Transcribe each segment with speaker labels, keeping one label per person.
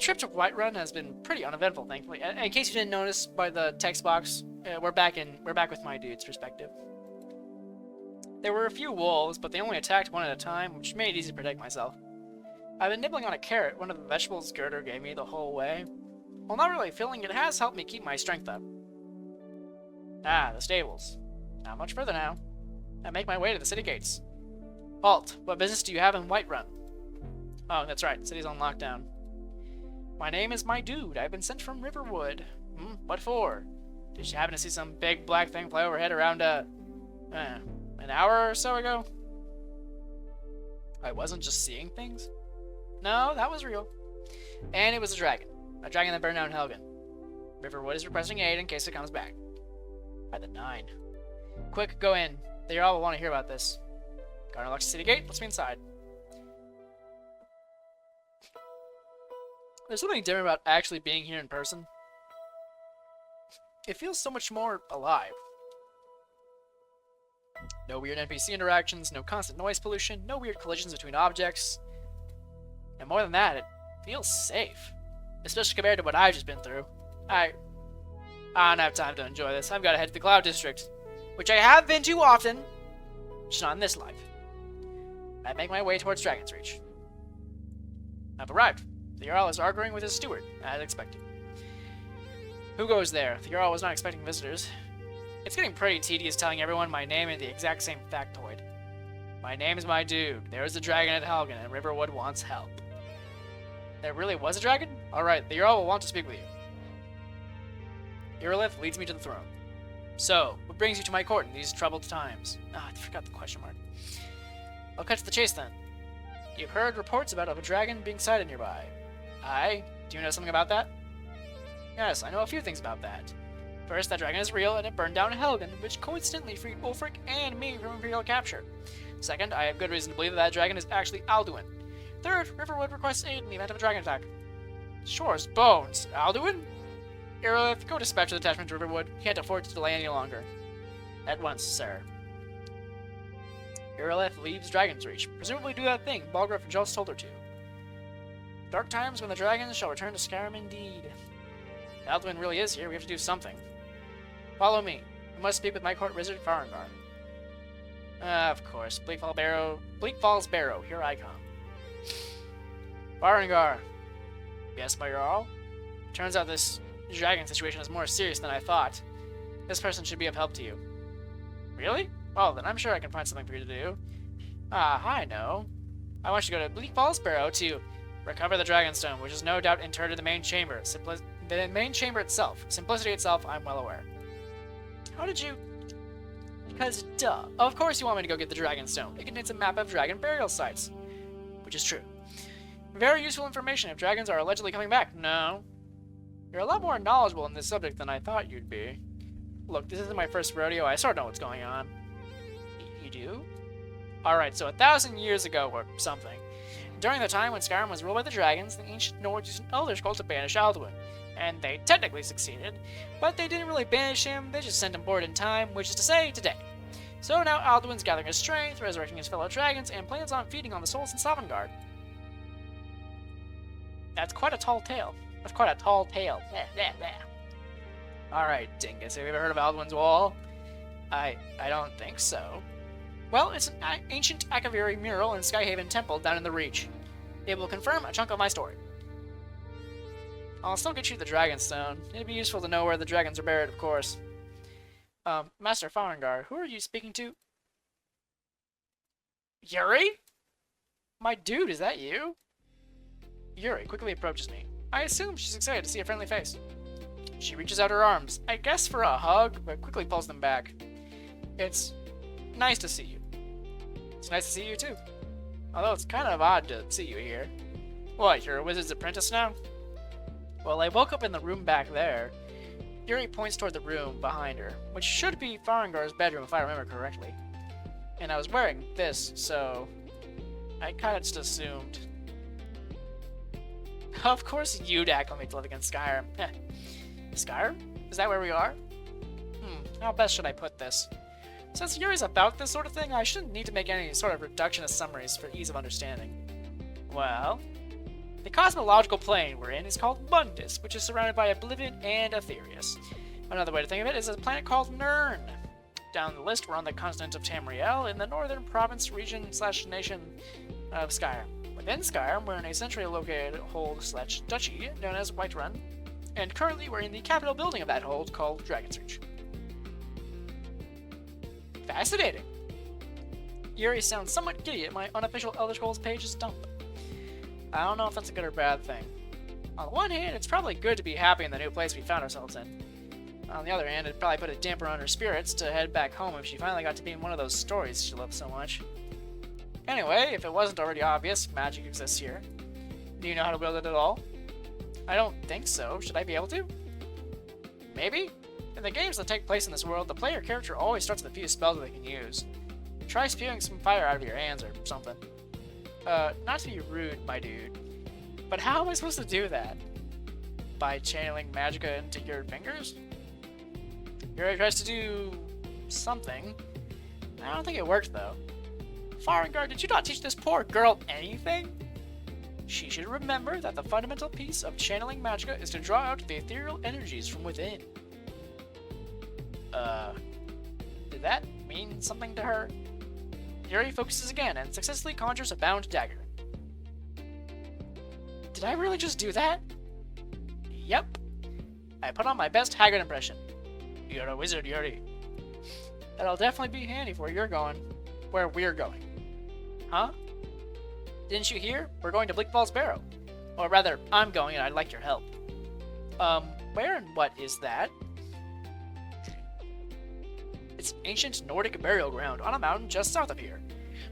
Speaker 1: trip to Whiterun has been pretty uneventful, thankfully. In case you didn't notice by the text box, we're back with my dude's perspective. There were a few wolves, but they only attacked one at a time, which made it easy to protect myself. I've been nibbling on a carrot, one of the vegetables Girder gave me the whole way. While not really feeling it, has helped me keep my strength up. Ah, the stables. Not much further now. I make my way to the city gates. Halt, what business do you have in Whiterun? Oh, that's right, city's on lockdown. My name is my dude. I've been sent from Riverwood. What for? Did you happen to see some big black thing fly overhead around, an hour or so ago? I wasn't just seeing things? No, that was real. And it was a dragon. A dragon that burned down Helgen. Riverwood is requesting aid in case it comes back. By the 9. Quick, go in. They all will want to hear about this. Garner locks the city gate. Let's be inside. There's something different about actually being here in person. It feels so much more alive. No weird NPC interactions, no constant noise pollution, no weird collisions between objects. And more than that, it feels safe. Especially compared to what I've just been through. I don't have time to enjoy this. I've got to head to the Cloud District, which I have been to often, just not in this life. I make my way towards Dragon's Reach. I've arrived. The Jarl is arguing with his steward, as expected. Who goes there? The Jarl was not expecting visitors. It's getting pretty tedious telling everyone my name and the exact same factoid. My name is my dude. There is a dragon at Helgen, and Riverwood wants help. There really was a dragon? Alright, the Jarl will want to speak with you. Irilith leads me to the throne. So, what brings you to my court in these troubled times? I forgot the question mark. I'll cut to the chase then. You've heard reports about a dragon being sighted nearby. Aye? Do you know something about that? Yes, I know a few things about that. First, that dragon is real, and it burned down Helgen, which coincidentally freed Ulfric and me from Imperial capture. Second, I have good reason to believe that dragon is actually Alduin. Third, Riverwood requests aid in the event of a dragon attack. Sure as bones. Alduin? Irilith, go dispatch the detachment to Riverwood. Can't afford to delay any longer. At once, sir. Irilith leaves Dragon's Reach, presumably do that thing Balgruuf just told her to. Dark times when the dragons shall return to Skyrim indeed. If Alduin really is here, we have to do something. Follow me. We must speak with my court wizard, Farengar. Of course. Bleak Falls Barrow, here I come. Farengar. Yes, my Jarl? Turns out this dragon situation is more serious than I thought. This person should be of help to you. Really? Well, then I'm sure I can find something for you to do. I know. I want you to go to Bleak Falls Barrow to recover the Dragonstone, which is no doubt interred in the main chamber. The main chamber itself. Simplicity itself, I'm well aware. How did you... Because, duh. Of course you want me to go get the Dragonstone. It contains a map of dragon burial sites. Which is true. Very useful information if dragons are allegedly coming back. No. You're a lot more knowledgeable in this subject than I thought you'd be. Look, this isn't my first rodeo. I sort of know what's going on. You do? Alright, so 1,000 years ago or something. During the time when Skyrim was ruled by the dragons, the ancient Nords used an elder scroll to banish Alduin. And they technically succeeded, but they didn't really banish him, they just sent him forward in time, which is to say, today. So now Alduin's gathering his strength, resurrecting his fellow dragons, and plans on feeding on the souls in Sovngarde. That's quite a tall tale. That's quite a tall tale. Alright, dingus, have you ever heard of Alduin's Wall? I don't think so. Well, it's an ancient Akaviri mural in Skyhaven Temple down in the Reach. It will confirm a chunk of my story. I'll still get you the Dragonstone. It'd be useful to know where the dragons are buried, of course. Master Farengar, who are you speaking to? Yuri? My dude, is that you? Yuri quickly approaches me. I assume she's excited to see a friendly face. She reaches out her arms, I guess for a hug, but quickly pulls them back. It's nice to see you. It's nice to see you too. Although it's kind of odd to see you here. What, you're a wizard's apprentice now? Well, I woke up in the room back there. Yuri points toward the room behind her, which should be Farengar's bedroom if I remember correctly. And I was wearing this, so I kinda just assumed. Of course you'd acclimate to living in Skyrim. Skyrim? Is that where we are? How best should I put this? Since Yuri's about this sort of thing, I shouldn't need to make any sort of reductionist summaries for ease of understanding. Well, The cosmological plane we're in is called Mundus, which is surrounded by Oblivion and Aetherius. Another way to think of it is a planet called Nirn. Down the list, we're on the continent of Tamriel in the northern province region/nation of Skyrim. Within Skyrim, we're in a centrally located hold/duchy known as Whiterun, and currently we're in the capital building of that hold called Dragon's Reach. Fascinating! Yuri sounds somewhat giddy at my unofficial Elder Scrolls pages dump. I don't know if that's a good or bad thing. On the one hand, it's probably good to be happy in the new place we found ourselves in. On the other hand, it'd probably put a damper on her spirits to head back home if she finally got to be in one of those stories she loved so much. Anyway, if it wasn't already obvious, magic exists here. Do you know how to wield it at all? I don't think so. Should I be able to? Maybe? In the games that take place in this world, the player character always starts with a few spells that they can use. Try spewing some fire out of your hands or something. Not to be rude, my dude, but how am I supposed to do that? By channeling magicka into your fingers? Yuri tries to do something. I don't think it worked, though. Farengar, did you not teach this poor girl anything? She should remember that the fundamental piece of channeling magicka is to draw out the ethereal energies from within. Did that mean something to her? Yuri focuses again and successfully conjures a bound dagger. Did I really just do that? Yep. I put on my best Haggard impression. You're a wizard, Yuri. That'll definitely be handy for where we're going. Huh? Didn't you hear? We're going to Bleakfall's Barrow. Or rather, I'm going and I'd like your help. Where and what is that? It's an ancient Nordic burial ground on a mountain just south of here.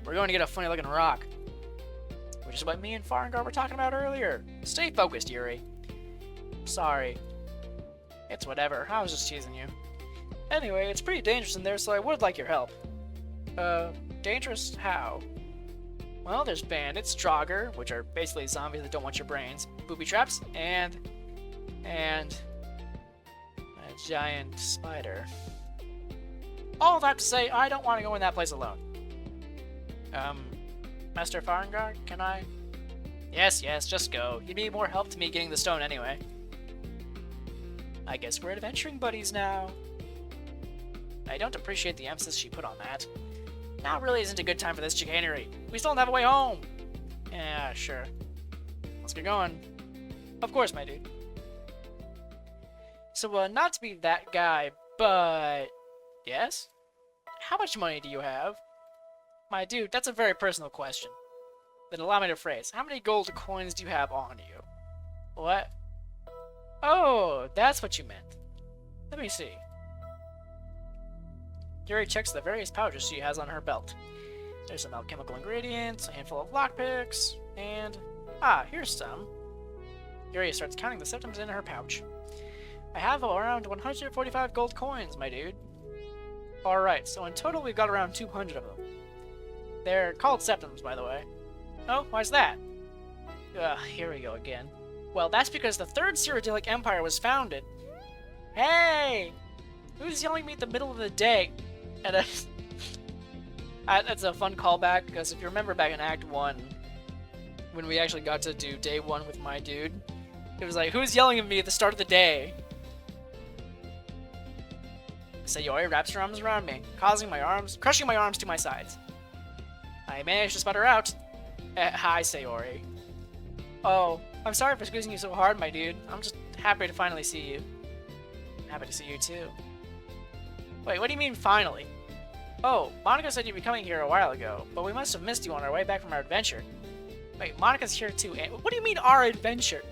Speaker 1: We're going to get a funny looking rock. Which is what me and Farengar were talking about earlier. Stay focused, Yuri. Sorry. It's whatever, I was just teasing you. Anyway, it's pretty dangerous in there, so I would like your help. Dangerous how? Well, there's bandits, Draugr, which are basically zombies that don't want your brains, booby traps, and a giant spider. All that to say, I don't want to go in that place alone. Master Farengar, can I? Yes, just go. You'd be more help to me getting the stone anyway. I guess we're adventuring buddies now. I don't appreciate the emphasis she put on that. Now really isn't a good time for this chicanery. We still don't have a way home. Yeah, sure. Let's get going. Of course, my dude. So, not to be that guy, but... Yes? How much money do you have? My dude, that's a very personal question. Then allow me to phrase. How many gold coins do you have on you? What? Oh, that's what you meant. Let me see. Yuri checks the various pouches she has on her belt. There's some alchemical ingredients, a handful of lockpicks, and... here's some. Yuri starts counting the septums in her pouch. I have around 145 gold coins, my dude. Alright, so in total we've got around 200 of them. They're called septums, by the way. Oh, why's that? Here we go again. Well, that's because the Third Cyrodiilic Empire was founded. Hey! Who's yelling at me at the middle of the day? And that's a fun callback, because if you remember back in Act 1, when we actually got to do Day 1 with my dude, it was like, who's yelling at me at the start of the day? Sayori wraps her arms around me, crushing my arms to my sides. I managed to spot her out. Hi, Sayori. Oh, I'm sorry for squeezing you so hard, my dude. I'm just happy to finally see you. Happy to see you, too. Wait, what do you mean, finally? Oh, Monica said you'd be coming here a while ago, but we must have missed you on our way back from our adventure. Wait, Monica's here, too, and what do you mean, our adventure?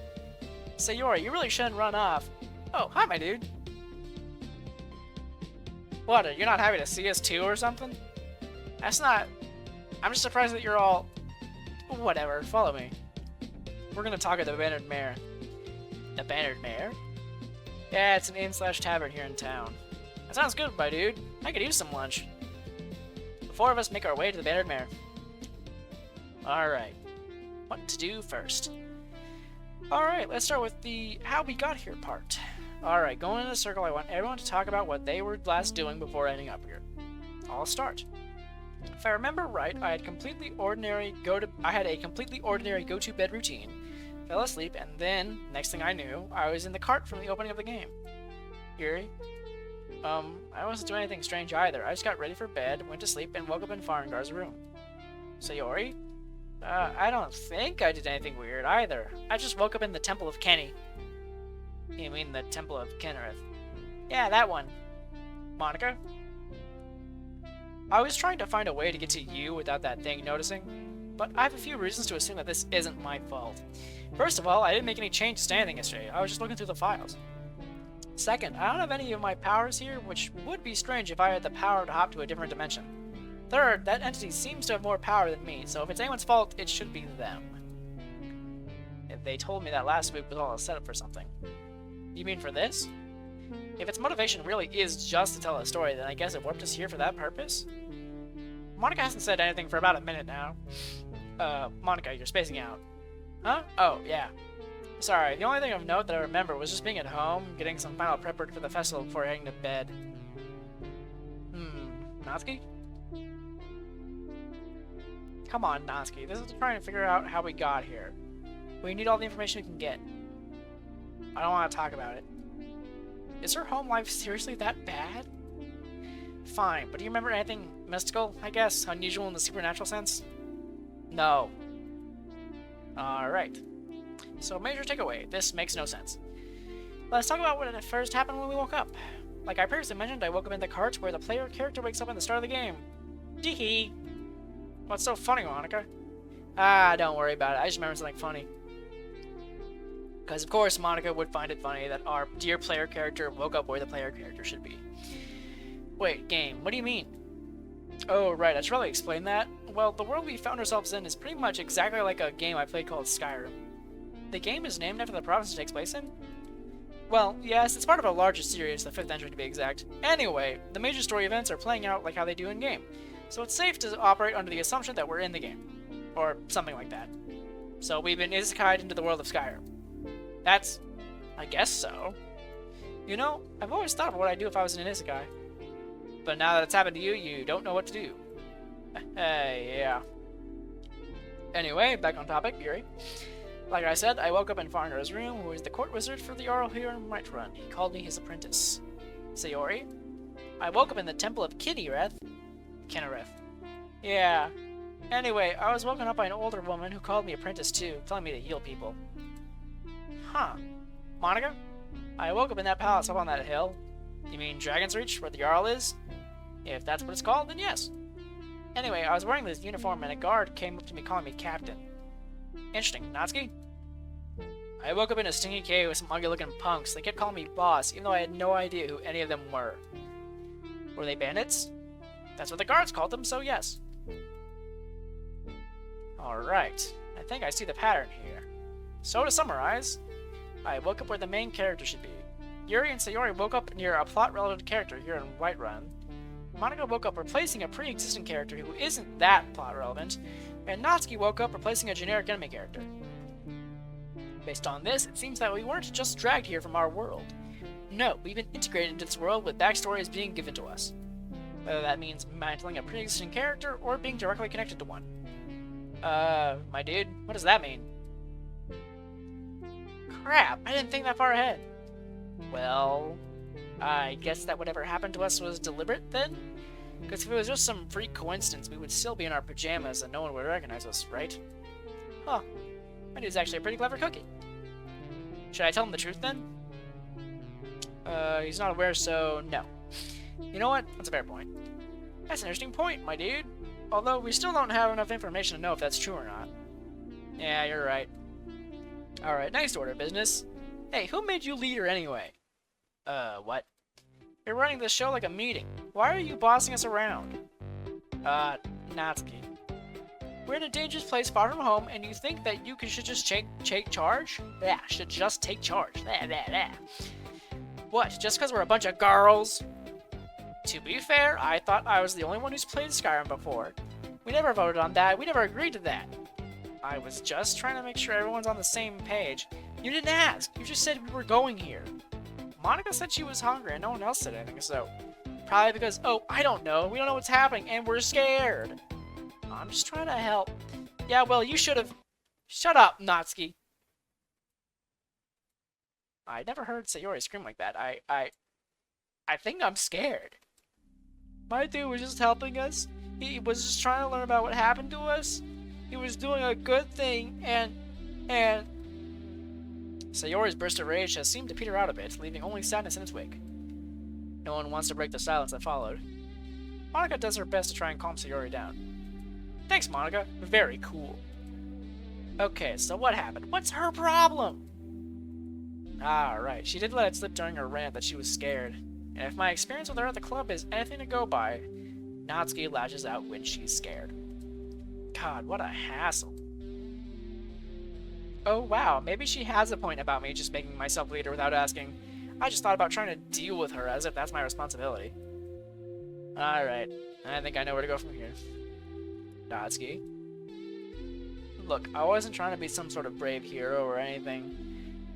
Speaker 1: Sayori, you really shouldn't run off. Oh, hi, my dude. What, are you not happy to see us, too, or something? That's not... I'm just surprised that you're all... Whatever, follow me. We're gonna talk at the Bannered Mare. The Bannered Mare? Yeah, it's an inn/tavern here in town. That sounds good, my dude. I could use some lunch. The four of us make our way to the Bannered Mare. Alright. What to do first? Alright, let's start with the how we got here part. Alright, going in a circle, I want everyone to talk about what they were last doing before ending up here. I'll start. If I remember right, I had a completely ordinary go-to-bed routine, fell asleep, and then, next thing I knew, I was in the cart from the opening of the game. Yuri? I wasn't doing anything strange either. I just got ready for bed, went to sleep, and woke up in Farengar's room. Sayori? I don't think I did anything weird either. I just woke up in the Temple of Kenny. You mean the Temple of Kenrith? Yeah, that one. Monica? I was trying to find a way to get to you without that thing noticing, but I have a few reasons to assume that this isn't my fault. First of all, I didn't make any changes to anything yesterday. I was just looking through the files. Second, I don't have any of my powers here, which would be strange if I had the power to hop to a different dimension. Third, that entity seems to have more power than me, so if it's anyone's fault, it should be them. If they told me that last week was all a setup for something. You mean for this? If its motivation really is just to tell a story, then I guess it warped us here for that purpose? Monica hasn't said anything for about a minute now. Monica, you're spacing out. Huh? Oh, yeah. Sorry, the only thing of note that I remember was just being at home, getting some final prep work for the festival before heading to bed. Natsuki? Come on, Natsuki. This is trying to figure out how we got here. We need all the information we can get. I don't want to talk about it. Is her home life seriously that bad? Fine, but do you remember anything mystical, I guess? Unusual in the supernatural sense? No. Alright. So, major takeaway. This makes no sense. Let's talk about what first happened when we woke up. Like I previously mentioned, I woke up in the cart where the player character wakes up at the start of the game. Teehee! What's so funny, Monica? Don't worry about it. I just remember something funny. Because, of course, Monica would find it funny that our dear player character woke up where the player character should be. Wait, game, what do you mean? Oh, right, I should probably explain that. Well, the world we found ourselves in is pretty much exactly like a game I played called Skyrim. The game is named after the province it takes place in? Well, yes, it's part of a larger series, the 5th entry to be exact. Anyway, the major story events are playing out like how they do in-game, so it's safe to operate under the assumption that we're in the game. Or something like that. So we've been isekai'd into the world of Skyrim. That's... I guess so. You know, I've always thought of what I'd do if I was in an isekai. But now that it's happened to you, you don't know what to do. Yeah. Anyway, back on topic, Yuri. Like I said, I woke up in Farengar's room, who is the court wizard for the Jarl here in Whiterun. He called me his apprentice. Sayori. I woke up in the Temple of Kenrith. Yeah. Anyway, I was woken up by an older woman who called me apprentice too, telling me to heal people. Huh. Monica? I woke up in that palace up on that hill. You mean Dragon's Reach, where the Jarl is? If that's what it's called, then yes. Anyway, I was wearing this uniform and a guard came up to me calling me captain. Interesting. Natsuki? I woke up in a stinky cave with some ugly-looking punks. They kept calling me boss, even though I had no idea who any of them were. Were they bandits? That's what the guards called them, so yes. Alright. I think I see the pattern here. So to summarize, I woke up where the main character should be. Yuri and Sayori woke up near a plot-relevant character here in Whiterun. Monica woke up replacing a pre-existing character who isn't that plot-relevant, and Natsuki woke up replacing a generic enemy character. Based on this, it seems that we weren't just dragged here from our world. No, we've been integrated into this world with backstories being given to us. Whether that means mantling a pre-existing character or being directly connected to one. My dude, what does that mean? Crap, I didn't think that far ahead. Well, I guess that whatever happened to us was deliberate then? Because if it was just some freak coincidence, we would still be in our pajamas and no one would recognize us, right? Huh. My dude's actually a pretty clever cookie. Should I tell him the truth then? He's not aware, so no. You know what? That's a fair point. That's an interesting point, my dude. Although we still don't have enough information to know if that's true or not. Yeah, you're right. Alright, nice order of business. Hey, who made you leader anyway? What? You're running this show like a meeting. Why are you bossing us around? Natsuki. We're in a dangerous place far from home, and you think that you should just take charge? Yeah, should just take charge. What, just because we're a bunch of girls? To be fair, I thought I was the only one who's played Skyrim before. We never voted on that. We never agreed to that. I was just trying to make sure everyone's on the same page. You didn't ask. You just said we were going here. Monica said she was hungry and no one else said anything, so... Probably because, oh, I don't know. We don't know what's happening and we're scared. I'm just trying to help. Yeah, well, you should have... Shut up, Natsuki. I never heard Sayori scream like that. I think I'm scared. My dude was just helping us. He was just trying to learn about what happened to us. He was doing a good thing, and... Sayori's burst of rage has seemed to peter out a bit, leaving only sadness in its wake. No one wants to break the silence that followed. Monica does her best to try and calm Sayori down. Thanks, Monica. Very cool. Okay, so what happened? What's her problem? Ah, right. She did let it slip during her rant that she was scared. And if my experience with her at the club is anything to go by, Natsuki lashes out when she's scared. God, what a hassle. Oh wow, maybe she has a point about me just making myself leader without asking. I just thought about trying to deal with her as if that's my responsibility. Alright, I think I know where to go from here. Natsuki. Look, I wasn't trying to be some sort of brave hero or anything.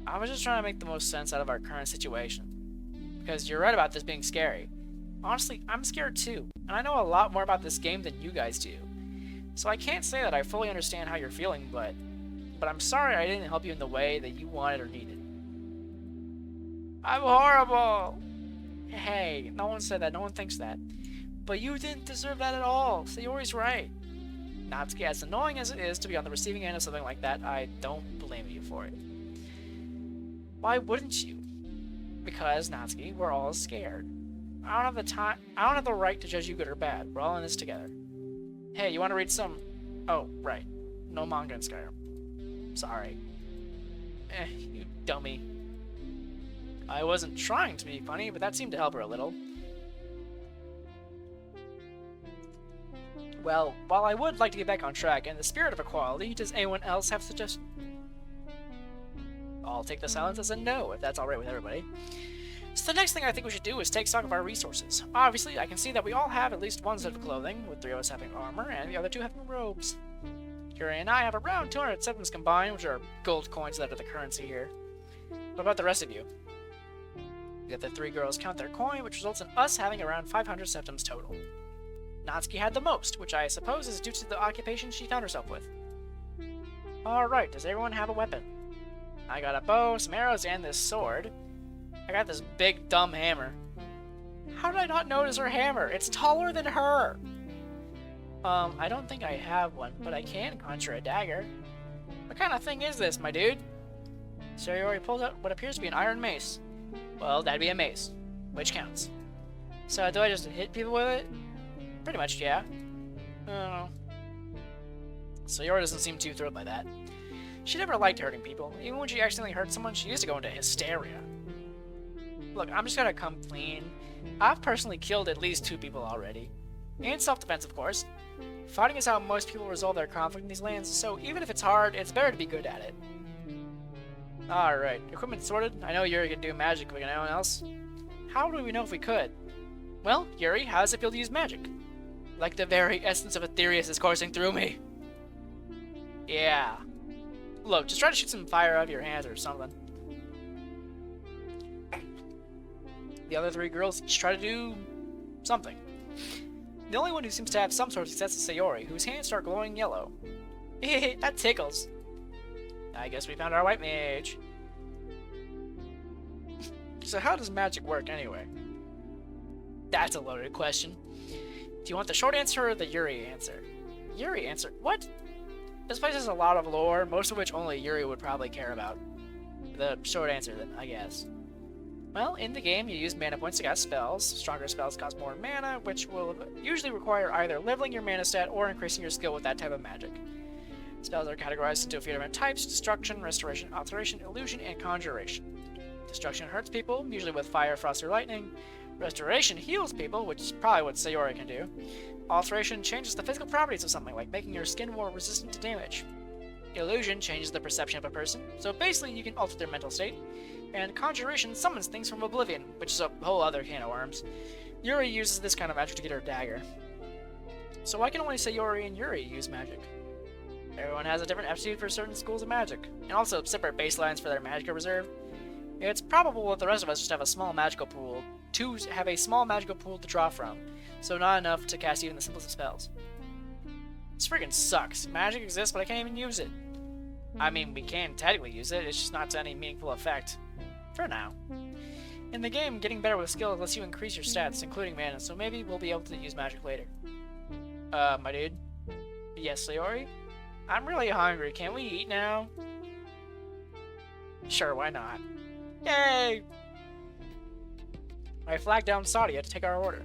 Speaker 1: I was just trying to make the most sense out of our current situation. Because you're right about this being scary. Honestly, I'm scared too, and I know a lot more about this game than you guys do. So I can't say that I fully understand how you're feeling, but I'm sorry I didn't help you in the way that you wanted or needed. I'm horrible! Hey, no one said that, no one thinks that. But you didn't deserve that at all, Sayori's right. Natsuki, as annoying as it is to be on the receiving end of something like that, I don't blame you for it. Why wouldn't you? Because, Natsuki, we're all scared. I don't have the right to judge you good or bad. We're all in this together. Hey, you want to read some... Oh, right. No manga in Skyrim. Sorry. You dummy. I wasn't trying to be funny, but that seemed to help her a little. Well, while I would like to get back on track, in the spirit of equality, does anyone else have suggestions? I'll take the silence as a no, if that's alright with everybody. So the next thing I think we should do is take stock of our resources. Obviously, I can see that we all have at least one set of clothing, with 3 of us having armor, and the other 2 having robes. Yuri and I have around 200 septums combined, which are gold coins that are the currency here. What about the rest of you? The other 3 girls count their coin, which results in us having around 500 septums total. Natsuki had the most, which I suppose is due to the occupation she found herself with. Alright, does everyone have a weapon? I got a bow, some arrows, and this sword. I got this big, dumb hammer. How did I not notice her hammer? It's taller than her! I don't think I have one, but I can conjure a dagger. What kind of thing is this, my dude? Sayori pulls out what appears to be an iron mace. Well, that'd be a mace, which counts. So do I just hit people with it? Pretty much, yeah. I don't know. Sayori doesn't seem too thrilled by that. She never liked hurting people. Even when she accidentally hurt someone, she used to go into hysteria. Look, I'm just gonna come clean. I've personally killed at least 2 people already. In self-defense, of course. Fighting is how most people resolve their conflict in these lands, so even if it's hard, it's better to be good at it. Alright, equipment sorted. I know Yuri can do magic, but anyone else? How do we know if we could? Well, Yuri, how does it feel to use magic? Like the very essence of Aetherius is coursing through me. Yeah. Look, just try to shoot some fire out of your hands or something. The other 3 girls each try to do something. The only one who seems to have some sort of success is Sayori, whose hands start glowing yellow. Hehe, that tickles. I guess we found our white mage. So how does magic work anyway? That's a loaded question. Do you want the short answer or the Yuri answer? Yuri answer? What? This place has a lot of lore, most of which only Yuri would probably care about. The short answer then, I guess. Well, in the game, you use mana points to cast spells. Stronger spells cost more mana, which will usually require either leveling your mana stat or increasing your skill with that type of magic. Spells are categorized into a few different types: Destruction, Restoration, Alteration, Illusion, and Conjuration. Destruction hurts people, usually with fire, frost, or lightning. Restoration heals people, which is probably what Sayori can do. Alteration changes the physical properties of something, like making your skin more resistant to damage. Illusion changes the perception of a person, so basically you can alter their mental state. And Conjuration summons things from oblivion, which is a whole other can of worms. Yuri uses this kind of magic to get her dagger. So I can only say Sayori and Yuri use magic. Everyone has a different aptitude for certain schools of magic, and also separate baselines for their magic reserve. It's probable that the rest of us just have a small magical pool to draw from, so not enough to cast even the simplest of spells. This freaking sucks. Magic exists, but I can't even use it. I mean, we can technically use it, it's just not to any meaningful effect. For now. In the game, getting better with skill lets you increase your stats, including mana, so maybe we'll be able to use magic later. My dude? Yes, Sayori? I'm really hungry. Can't we eat now? Sure, why not? Yay! I flagged down Sadia to take our order.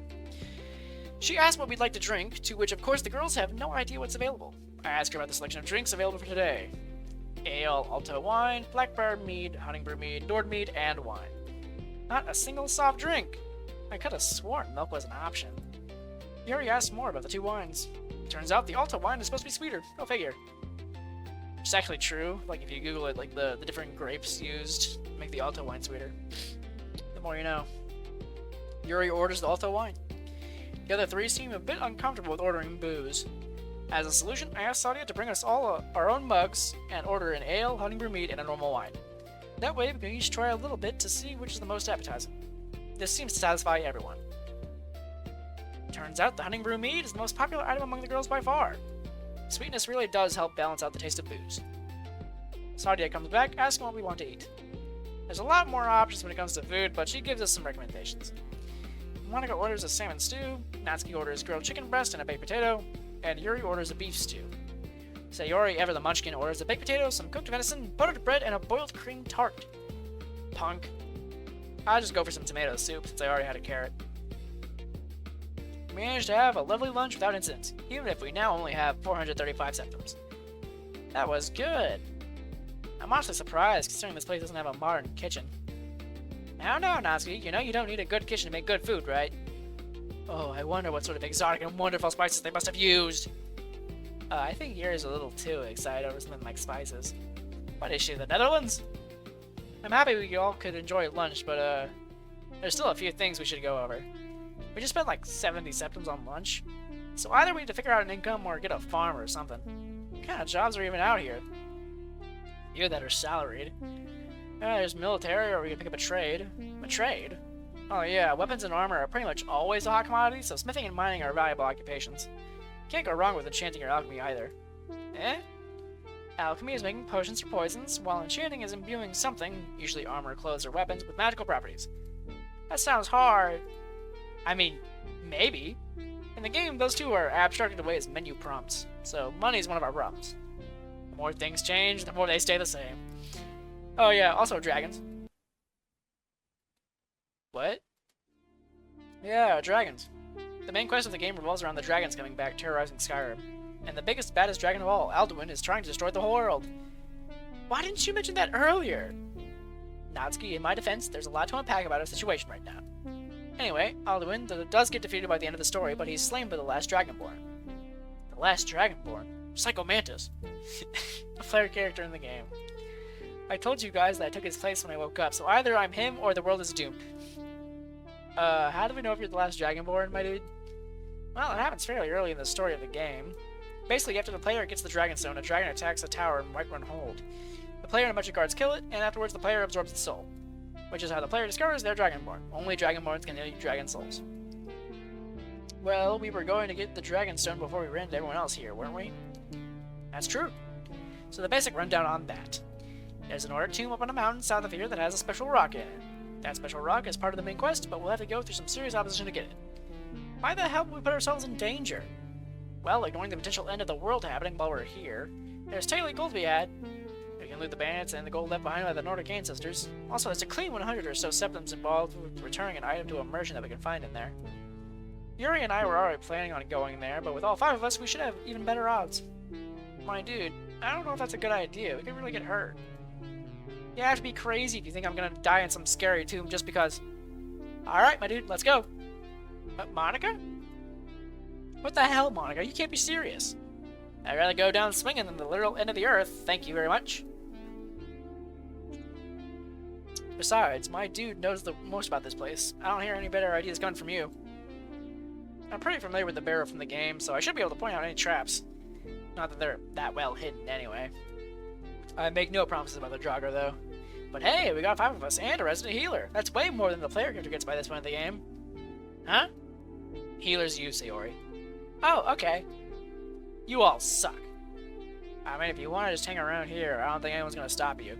Speaker 1: She asked what we'd like to drink, to which of course the girls have no idea what's available. I asked her about the selection of drinks available for today. Ale, Alto wine, blackberry mead, honeydew mead, Nord mead, and wine. Not a single soft drink! I could have sworn milk was an option. Yuri asked more about the two wines. Turns out the Alto wine is supposed to be sweeter. Go figure. It's actually true. Like, if you Google it, like, the different grapes used to make the Alto wine sweeter. The more you know. Yuri orders the Alto wine. The other three seem a bit uncomfortable with ordering booze. As a solution, I asked Sadia to bring us all our own mugs and order an ale, honeydew mead, and a normal wine. That way, we can each try a little bit to see which is the most appetizing. This seems to satisfy everyone. Turns out the honeydew mead is the most popular item among the girls by far. Sweetness really does help balance out the taste of booze. Sadia comes back, asking what we want to eat. There's a lot more options when it comes to food, but she gives us some recommendations. Monica orders a salmon stew, Natsuki orders grilled chicken breast and a baked potato, and Yuri orders a beef stew. Sayori, ever the munchkin, orders a baked potato, some cooked venison, buttered bread, and a boiled cream tart. Punk. I'll just go for some tomato soup since I already had a carrot. We managed to have a lovely lunch without incident, even if we now only have 435 septims. That was good. I'm honestly surprised considering this place doesn't have a modern kitchen. Now, Natsuki, you know you don't need a good kitchen to make good food, right? Oh, I wonder what sort of exotic and wonderful spices they must have used. I think Yuri's a little too excited over something like spices. What is she, the Netherlands? I'm happy we all could enjoy lunch, but there's still a few things we should go over. We just spent like 70 septims on lunch, so either we need to figure out an income or get a farm or something. What kind of jobs are even out here? You that are salaried. There's military, or we can pick up a trade. A trade? Oh yeah, weapons and armor are pretty much always a hot commodity, so smithing and mining are valuable occupations. Can't go wrong with enchanting or alchemy either. Eh? Alchemy is making potions for poisons, while enchanting is imbuing something, usually armor, clothes, or weapons, with magical properties. That sounds hard. I mean, maybe. In the game, those two are abstracted away as menu prompts, so money is one of our problems. The more things change, the more they stay the same. Oh yeah, also dragons. What? Yeah, dragons. The main quest of the game revolves around the dragons coming back, terrorizing Skyrim. And the biggest, baddest dragon of all, Alduin, is trying to destroy the whole world. Why didn't you mention that earlier? Natsuki, in my defense, there's a lot to unpack about our situation right now. Anyway, Alduin does get defeated by the end of the story, but he's slain by the last Dragonborn. The last Dragonborn? Psycho Mantis. A player character in the game. I told you guys that I took his place when I woke up, so either I'm him or the world is doomed. How do we know if you're the last Dragonborn, my dude? Well, it happens fairly early in the story of the game. Basically, after the player gets the Dragonstone, a dragon attacks a tower in Whiterun Hold. The player and a bunch of guards kill it, and afterwards the player absorbs its soul. Which is how the player discovers they're Dragonborn. Only Dragonborns can eat dragon souls. Well, we were going to get the Dragonstone before we ran into everyone else here, weren't we? That's true. So the basic rundown on that. There's an order tomb up on a mountain south of here that has a special rock in it. That special rock is part of the main quest, but we'll have to go through some serious opposition to get it. Why the hell would we put ourselves in danger? Well, ignoring the potential end of the world happening while we're here, there's daily gold to be had. We can loot the bandits and the gold left behind by the Nordic ancestors. Also, there's a clean 100 or so septims involved with returning an item to a merchant that we can find in there. Yuri and I were already planning on going there, but with all 5 of us, we should have even better odds. My dude, I don't know if that's a good idea. We could really get hurt. You have to be crazy if you think I'm gonna die in some scary tomb just because. Alright, my dude, let's go. Monica? What the hell, Monica? You can't be serious. I'd rather go down swinging than the literal end of the earth. Thank you very much. Besides, my dude knows the most about this place. I don't hear any better ideas coming from you. I'm pretty familiar with the barrow from the game, so I should be able to point out any traps. Not that they're that well hidden anyway. I make no promises about the Draugr, though. But hey, we got 5 of us and a resident healer. That's way more than the player character gets by this point of the game. Huh? Healer's you, Sayori. Oh, okay. You all suck. I mean, if you want to just hang around here, I don't think anyone's gonna stop you.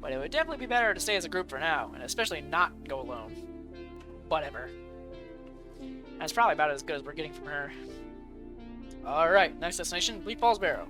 Speaker 1: But it would definitely be better to stay as a group for now, and especially not go alone. Whatever. That's probably about as good as we're getting from her. Alright, next destination, Bleak Falls Barrow.